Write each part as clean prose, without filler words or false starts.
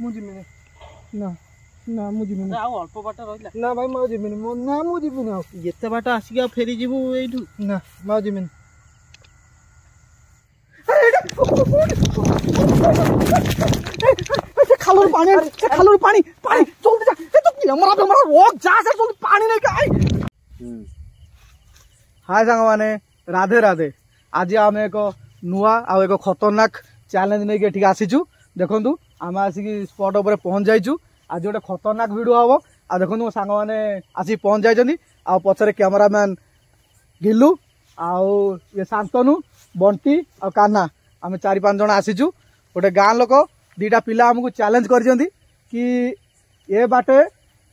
ମୁଁ ଯିବିନି ନା ନା ମୁଁ ଯିବିନି ଆଉ ଅଳ୍ପ ବାଟ ରହିଲା ନା ଭାଇ ମୁଁ ଯିବିନି ନା ମୁଁ ଯିବିନି ଆଉ ଏତେ ବାଟ ଆସିକି ଆଉ ଫେରି ଯିବୁ ଏଇଠୁ ନା ମୁଁ ଆଉ ଯିବିନି ଖାଲରୁ ପାଣି ଖାଲରୁ ପାଣି ପାଣି ଜଲ୍ଦି ଯା କ୍ୟାମେରା ଫ୍ୟାମେରା ରଖ ଯା ସେ ଜଲ୍ଦି ପାଣି ନେଇକି ଆଇ हाय सांग माने राधे राधे आज आम एक नुआ आउ एक खतरनाक चैलेंज नहीं के आसीचु देखंतु आम आसिक स्पॉट उपर पहुंच जाइचु आज गोटे खतरनाक वीडियो हम आ देखंतु मो सांग माने आसी पहुंच जाइछन्ती आ पछरे कैमरामैन गिल्लू आउ ये शांतनु बंटी आ कान्हा आम 4-5 जन आसीचु गोटे गाँ लोक दीटा पिला हमको चैलेंज करछन्ती कि ए बाटे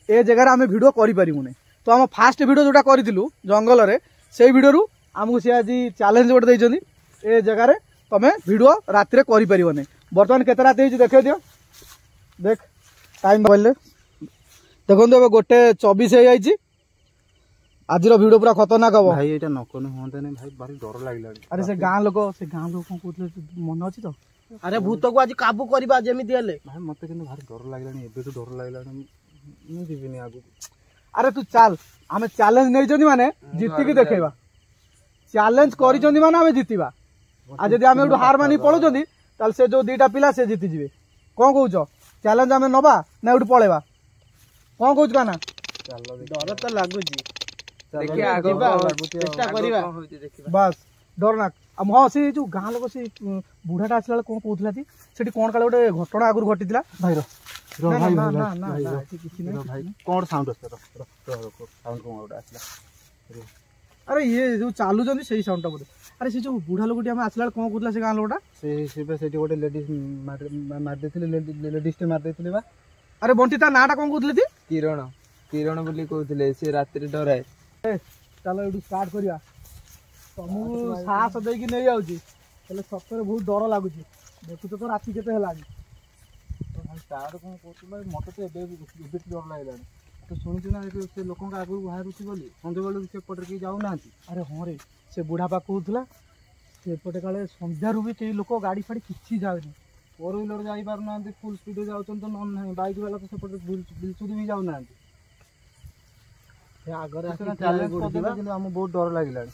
ए जगह आम वीडियो करि परिमुने तो आम फास्ट वीडियो जोटा करितिलु जंगल रे से वीडियो आमको सी आज चैलेंज गोटे देइछन्ती ए जगह रे तमे वीडियो राति रे करि परिबने बर्तमान केते रात हेछि देखे दियो देख टाइम बोलले देखंतु ए गोटे 24 हे आइछि आज रो वीडियो पूरा खतरनाक हबो भाई एटा नकोन होंते नै भाई भारी डर लागला अरे से गां लोक कोन कहतले मन अछि तो अरे भूत को आज काबू करबा जेमिति हेले भाई मते किन भारी डर लागलानी एबे तो डर लागलानी मु जीविनी आगु अरे तू चल आमे चैलेंज नै जनी माने जीति के देखेबा चैलेंज करि जनी माने आमे जीतिबा आ जदी आमे उठो हार मानी पळो जदी ताल से जो दीटा पिला से जीति जिवे कोन कहउछ चैलेंज आमे नबा ना उठो पळेबा कोन कहउछ काना डर तो लागुची देखि आगो चेष्टा करिबा बस डर ना हम हां से जो गां लोक से बुढाटा आसला कोन कहउथला ती सेठी कोन काले गोटे घटना आगुर घटितला भाई रो भाई ना ना ना किछि नै भाई कोन साउंड आछला साउंड कोन गोटे आछला अरे ये जो चालू जंदी सही साउंड बोले अरे से जो बुढ़ा लोगटी हम आसला कोन कहउथला से गां लोकटा से गोटे लेडीज मार देथिले लेडीज ते मार देथिले बा अरे बंटी ता नाटा कोन कहउथले ती किरण किरण बोली कहउथले से रात्रि डराए चलो एडू स्टार्ट करिया तुमु साहस देकी नै जाउची हेले सत्तर बहुत डर लागुची देखु तो राति केते हलानी तो भाई स्टार्ट कोन कहउछ भाई मते तो एबे डर लागलानी तो सुनिछु ना से लोकन का आगु बाहर उठी बोली संजय बेलू से पटर की जाउ नांती अरे हां रे से बुढ़ा पा कहउथला से पटे काले संध्या रु भी के लोक गाड़ी फाड़ी किछि जाउनी फोर व्हीलर जाई पार नांती फुल स्पीड जाउचन तो नन नाही बाइक वाला तो से पटे बिलसुद भी जाउ नांती आगर चैलेंज कर हम बहुत डर लगे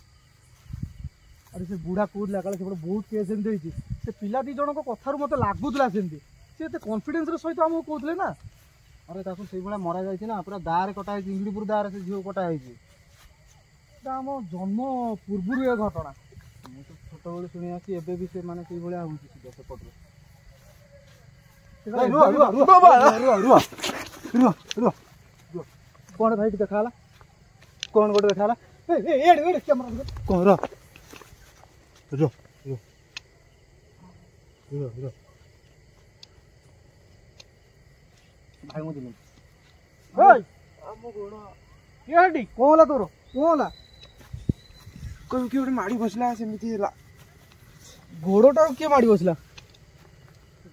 अरे से बुढ़ा कहला काले से बहुत केस से पिला दी जन कथार मत लगुला सेमती से कॉन्फिडेंस सहित आमको कहते ना अरे ताको से भाया मरा जाए ना पूरा दारे कटा इंगड़ीपुर दारे से झील कटा आम जन्म पूर्व ये घटना मुझे छोट बेलू शुणी आसी एबे भी से माने से भाया कौन भाई देखा कौन गोटे देखा कौन रो रो रो रो भाई मु दिनु ओय हम गोड़ के हडी कोला तोर कोला कोन की ओटे माडी बसला सेमिति होला गोड़टा के माडी बसला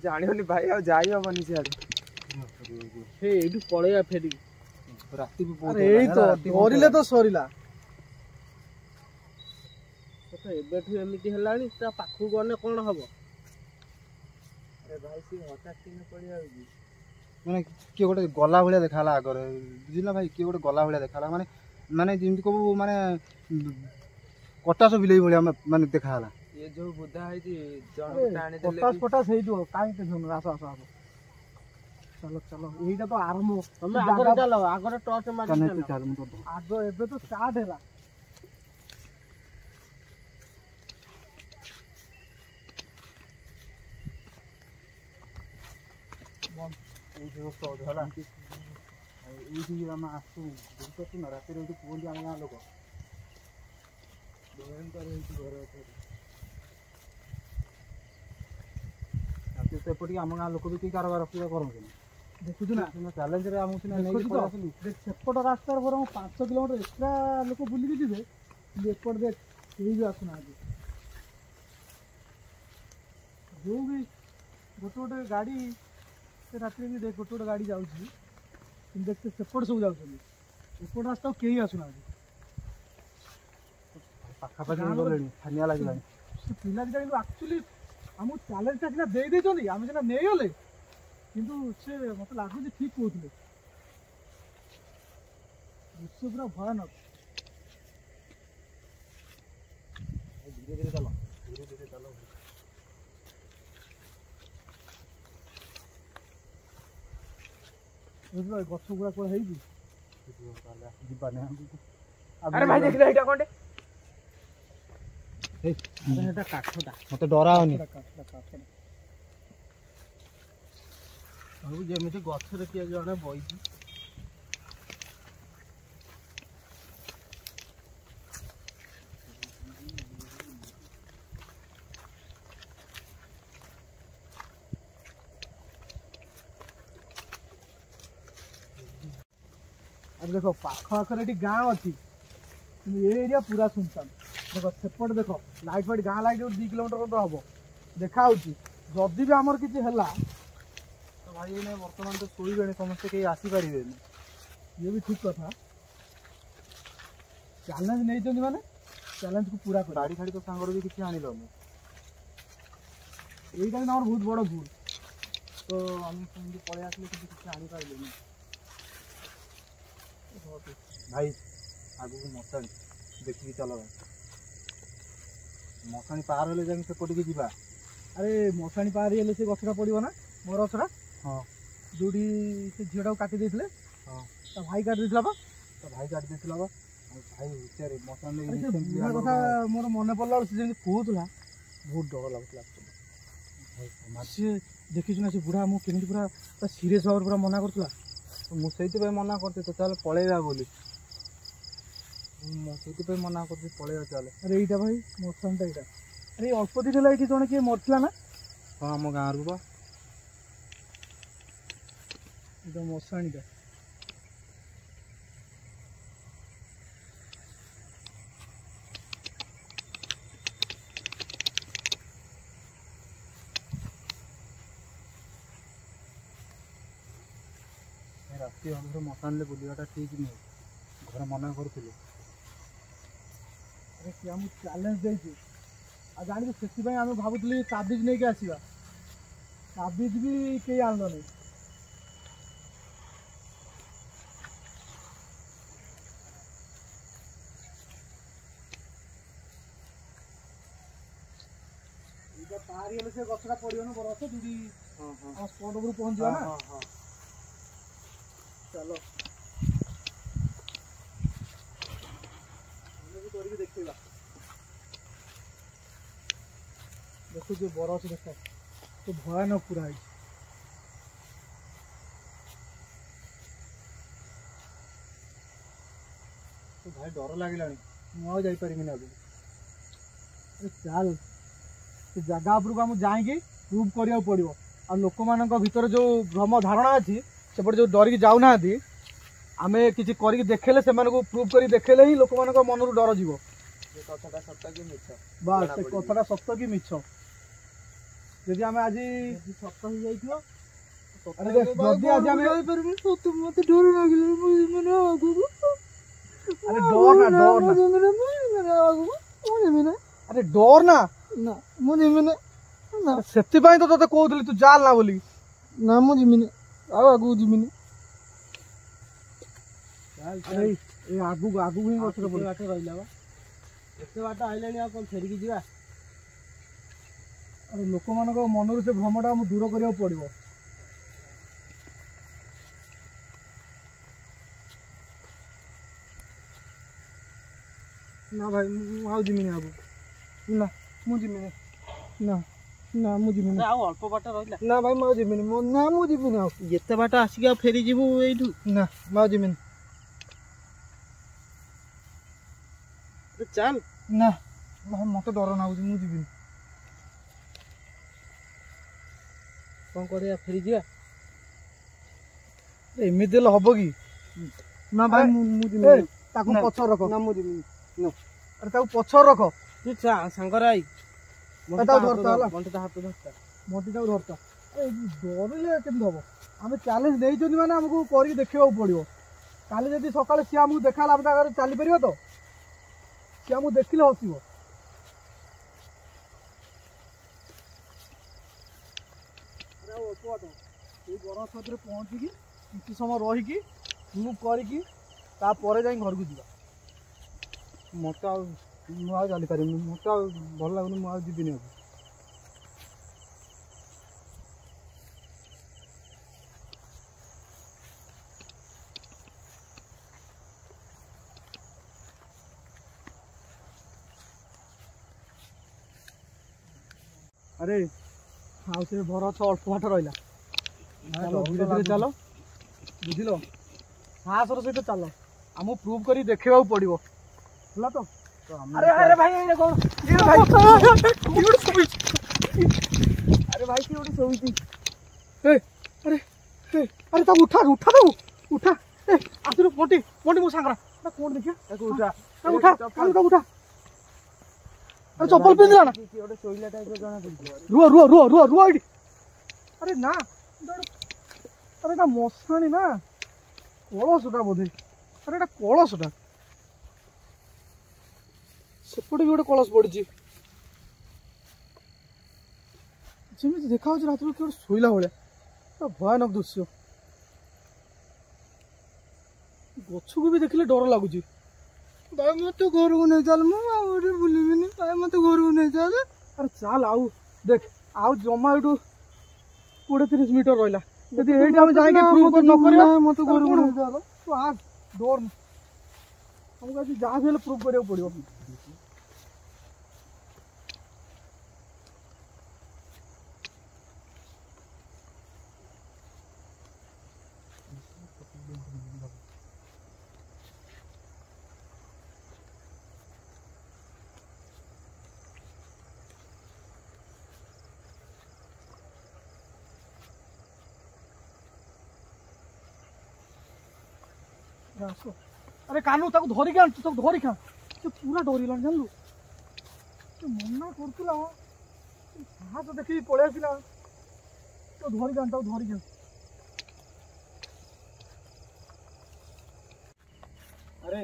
जानियोनी भाई आ जाई हबनी से हे एडू पळेया फेरी राति भी बहुत अरे तो डरिले तो सरीला तो एबेठू एमिति हलानी ता पाखु गने कोन हबो अरे भाई सी हटा किन पड़ी आउजी माने के गोटे गला भलिया देखाला आगर बुझिला भाई के गोटे गला भलिया देखाला माने माने जिमति को माने कटास बिलेई भलिया माने देखाला ये जो बुधा है जी जण टाणी देले कटास कटास हेइ जो काई टेंशन आसो आसो आसो चलो चलो एटा तो आरंभ हमें आगर चलो आगर टॉर्च मार चलो आगो एबे तो स्टार्ट हैला ए जो तो होला ए जी हम आसु देखतो न रात रे कोन जान ना लोग भयंकर है घर है से पटी आम गाँ लोक भी कई कारबार पूरा करते देखु ना चैलेंज रे आमु सिना नै सेपट रास्ता बर 5 किलोमीटर एक्स्ट्रा लोक बुली के जिवे एपट देख केही भी आसुना जो भी गोटे गोटे गाड़ी से रात्रि भी देख गोटे गोटे गाड़ी जाउछि देखते सेपट सब जाउछन्ति एपट रास्ता केही आसुना पाखा पाखा गलेनी थानिया लागलानी से पिला दिटा एक्चुअली हम चैलेंज ता सिना दे देछन्ति हम सिना नै होले କିନ୍ତୁ ସେ ମତେ ଲାଗୁଛି ଠିକ କହୁଥିଲେ ଦୃଶ୍ୟ ପୁରା ଭୟାନକ। ଧୀରେ ଧୀରେ ଚାଲ ଧୀରେ ଧୀରେ ଚାଲ। ବୁଝିଲ ଗଛ ଗୁଡା କୁଆଡେ ହେଇଛି ଯିବାନି। ଆରେ ଭାଇ ଦେଖିଲେ ଏଇଟା କଣଟେ? ଏଟା କାଠଟା ମତେ ଡରାଅନି। ଆଉ ଯେମିତି ଗଛରେ କିଏ ଜଣେ ବଇଛି। अब देखो पाख आखर ये गाँ अच्छी ये एरिया पूरा सुनसान। देख सेपट देख लाइट फाइट गाँ लाइट 2 किलोमीटर हम देखा जदि भी आमर किसी है तो भाई ने बर्तमान तो शोबे समस्ते कहीं आसीपर ये भी ठीक कथा। चैलेंज नहीं माने चैलेंज को पूरा कर गाड़ी खाड़ी तो सांगर भी किसी आनिल यहीटा भी बहुत बड़ भूल। तो आम पलि आसले किसी आनीपारे भाई आगु को मशाणी देखिए चल भाई मशाणी पार हेले जाए सेपटे जी। अरे मशाणी पार हेले से गछटा पड़ो ना मोर गछटा। हाँ जो झीटा काटी देते हाँ भाई काटी देता बा तो भाई काटी देता बा भाई विचार मशाणी कथा मोर मन पड़ा जमी कहला बहुत डर लगुला। सी देखी ना से बुढ़ा मुझे पूरा सीरीयस भाव पूरा मना करूला। मुझे मना करते तो चल पलैया बोली मुझे मना करते पलैया चल। अरे यहाँ भाई मशाणीटा यहाँ अरे अल्प दिन है ये जड़े किए मरला ना। हाँ आम गाँव रू बा मशाणीटा राति अंधर मशान बुलवाटा ठीक नहीं घर मना करूँ। अरे सी आम चैलेंज दे जानी से आम भावुली ताबिज नहीं आसवा ताबिज भी कई आन नहीं। पारी हेल्ले से गछटा पड़ो ना बरस दूरी स्पट उपर पहुंच ना। चलो देखा देखो जो बरस देख तो भयानक पूरा है। तो भाई डर लगे मुझे जापरिनी आगे चल से जगह उपरको आम जाएंगे प्रूव करा पड़ो आ लोक मान भर जो भ्रम धारणा अच्छी सेपटे जो डरिकी जाऊना आम किसी करके देखेले से प्रूव कर देखेले ही लोक मान मन रू डर जीव कथाटा सत कि मिछ बस से कथाटा सत कि मिछ जदि आम आज सत हो जाइए जदि आज आम मत डर लगे अरे डर ना अरे डर ना ना मुझे से तो ते कहूली तू जाल ना बोली ना मुझे आगू जीमिनी आगू आगू ही बाट रहा एत बाट आईला कौन फेरिकी जा। अरे लोक मान मनर से भ्रमटा दूर करा पड़ो। ना भाई जीमिनी आगू ना मुझे ना ना मुझे अल्प बाट रहा ना भाई मैं जीमिनी ना मुझे जिते बाट आसिक फेरी जीवु यू ना मैं जीमिनी चल ना मत डर ना मुझे कौन कर फेरी जा एमती हम कि ना भाई मुझे पछर रख ना मुझे अरे पछर रख तू सांगर आई धरता हाथ धरता मटी धरता डरले केम हम आम चैलेंज नहीं माने आमको कर देखा पड़ो काली जब सका सी आमको देखा चली पार तो सी आमको देखिले हसब बरछत्र पहुँचिकी किसी समय रहीकि मुव करिकी तापर जाई घर को जीवा मत मुझे चली पारि मत भल लगुनि मुझे जीविनी अब अरे हाँ से भरस अल्प बाट रहा चलो धीरे धीरे चलो बुझल साहसर सहित चल आम प्रूव कर देखा पड़ो है तो अरे अरे भाई अरे भाई अरे भाई किए गोटे शोची अरे अरे तब उठा उठा तब उठा आस मोटी मोटी मो सांग कौन देखिए उठा उठा उठा अरे चप्पल पिंधला ना गोटे शोला टाइप जना रुह रुह रुह रुह रुह ये अरे ना अरे ना मशाणी ना कलसटा बोधे अरे कलसटा सेपटे भी गोटे कलश पड़ी जमी देखा रात किए शोला भाया भयानक दृश्य गछ को भी देखले डर लगुच भाई मत घर को नहीं चल मुझे बुलबिनी भाई मत घर को नहीं चल अरे चल आउ देख आउ जमा ये 20-30 मीटर रहा यदि ये जाएंगे प्रूव न कर मत घर को नहीं चल तो आ डर हमको आज जहाँ भी प्रूव करा पड़ो अरे कानू ताको धरिक आन तक धरिक आन से पूरा डरला जानलु मना करतला साहस देखी पड़े आसला तो धरिक आन ताको धरिक आन अरे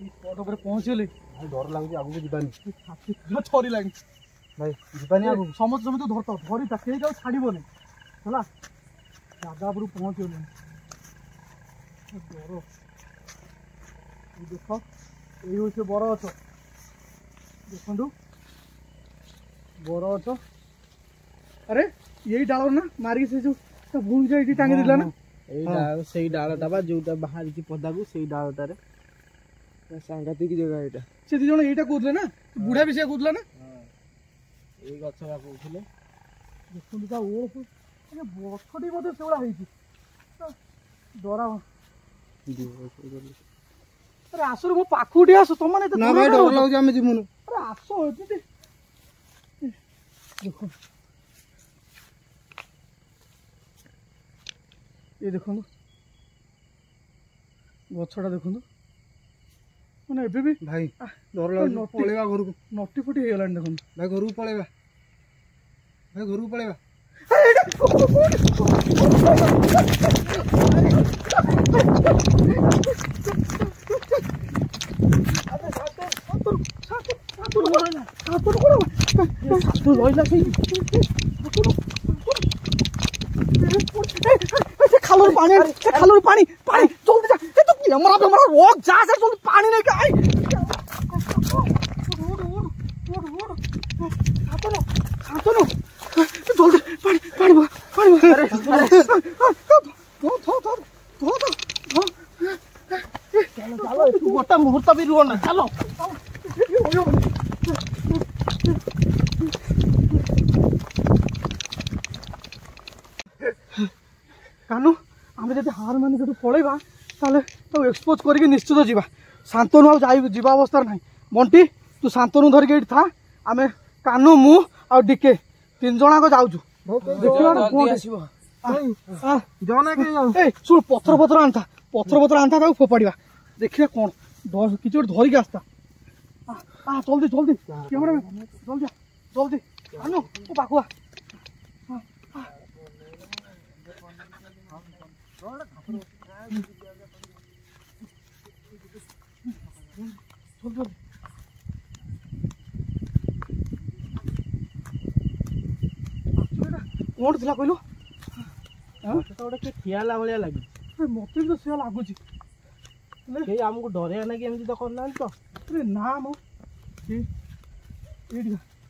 स्पॉट पर पहुँचले भाई डर लगुच आगू जीवानी छाती थरी लगे भाई जीवानी आगू समस्त समय तो धरता धरी कहीं जाओ छाड़बनी है दादा पर पहुँचल डर देख ये हूँ बर गछ देखु बर गछ अरे यही डाल ना मारिक से जो भूमि ये टांगी देला ना से डालटा बा जो बाहर पदा को से डालटार सांघातिक जगह यहाँ से दी जन यहीटा कहते ना बुढ़ा भी से कहला ना ये गछ कहते देखो गछटी बोधे से डरा अरे आसर मो पाखुटी आस तुम ना भाई डर लगुच आम जीवन अरे आस देख ये देखो गछटा देखो मैंने एबे भी भाई डर लगुच पलैबा घर को नटी फटी हो गलानी देखो भाई घर को पलैबा भाई घर को पलैबा खालोर पानी पानी जल्दी जा तो हमारा रोक जा जल्दी पानी नहीं का जल्दी पानी पानी अरे चलो गोटा मुहूर्त भी रुह ना चलो कानू आम जब हार मान जो पलैबा तो एक्सपोज करके निश्चित जीवा शांतनु आवा अवस्था ना बंटी तू शांतनु धरिक था आम कानू मु आ डिके 3 जन को जाऊँ शुण पथर पथर आनता फोपाड़ा देखिए कौन किसी गोटे धरिक आसता जल्दी जल्दी कैमरा जल्दी जल्दी कानू पाखुआ कौन थी कहलु तो गोटे ठियाला भाया लगे मत भी तो से लगुच आमको डर ना कि एमती तो करना तो अरे ना मो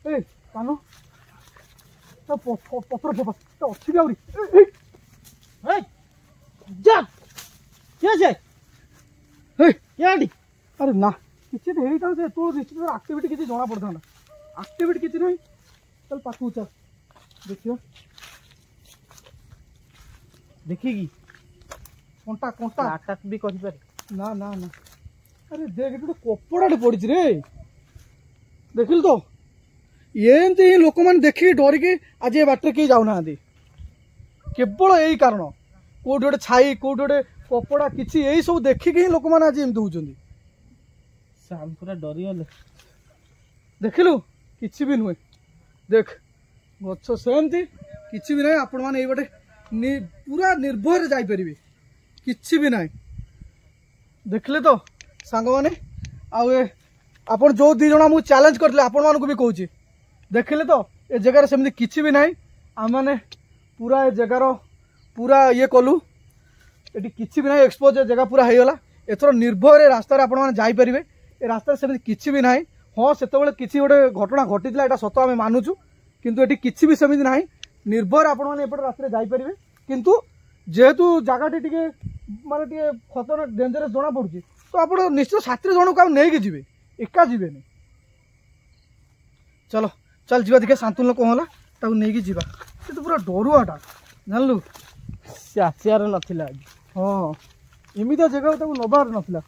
ए पानो तो पत्र फोपा तो अच्छी भी आवरी जा क्या जाए अरे ना किसी तो निश्चित एक्टिविटी किसी जना पड़ता एक्टिविटी किसी नहीं चल पाखु चल देखिए देखिए कंटा कंटा अटैक भी कर ना ना ना अरे देख गोटे कपड़ा पड़ी रे देखिल तो एमती ही लोक मैंने देखिए डरिकी आज ये बाटर कहीं जाऊना केवल यही कारण कौट गोटे छाई कौट गोटे कपड़ा किसी यही सब देखिकी ही लोक मैंने आज एमती होती हम पूरा डरीगले देखिलु किसी भी नुहे देख गछ सेमती किसी भी ना आपण मैंने ये पूरा निर्भय जापर किसी भी ना देखले तो सांग मैंने आपन जो दी जना मुझे चैलेंज करते आपण मानक भी कहूँ देखिले तो ये जगार सेमती किसी भी ना आम मैंने पूरा ये जगार पूरा ये कलु ये किसी भी ना एक्सपोज जगह पूरा होगला एथर निर्भय रास्तार आपण मैंने जापर ए रास्तार सेमती किसी भी ना हाँ से किसी गोटे घटना घटी यहाँ सत आम मानुचु किंतु ये किसी भी सेमती ना निर्भय आपण मैंने एपटे रास्ते जापर किंतु जेहेतु जगह टी माने खतरनाक डेंजरस जना पड़ी तो आप निश्चित साथी जन को नहीं जी एका जीवे चलो चल जीवा देखिए शांतनु कौन है नहीं जीवा ये तो पूरा डरुआटा जानलु से आसार नाला हाँ एमती जगह नबार नाला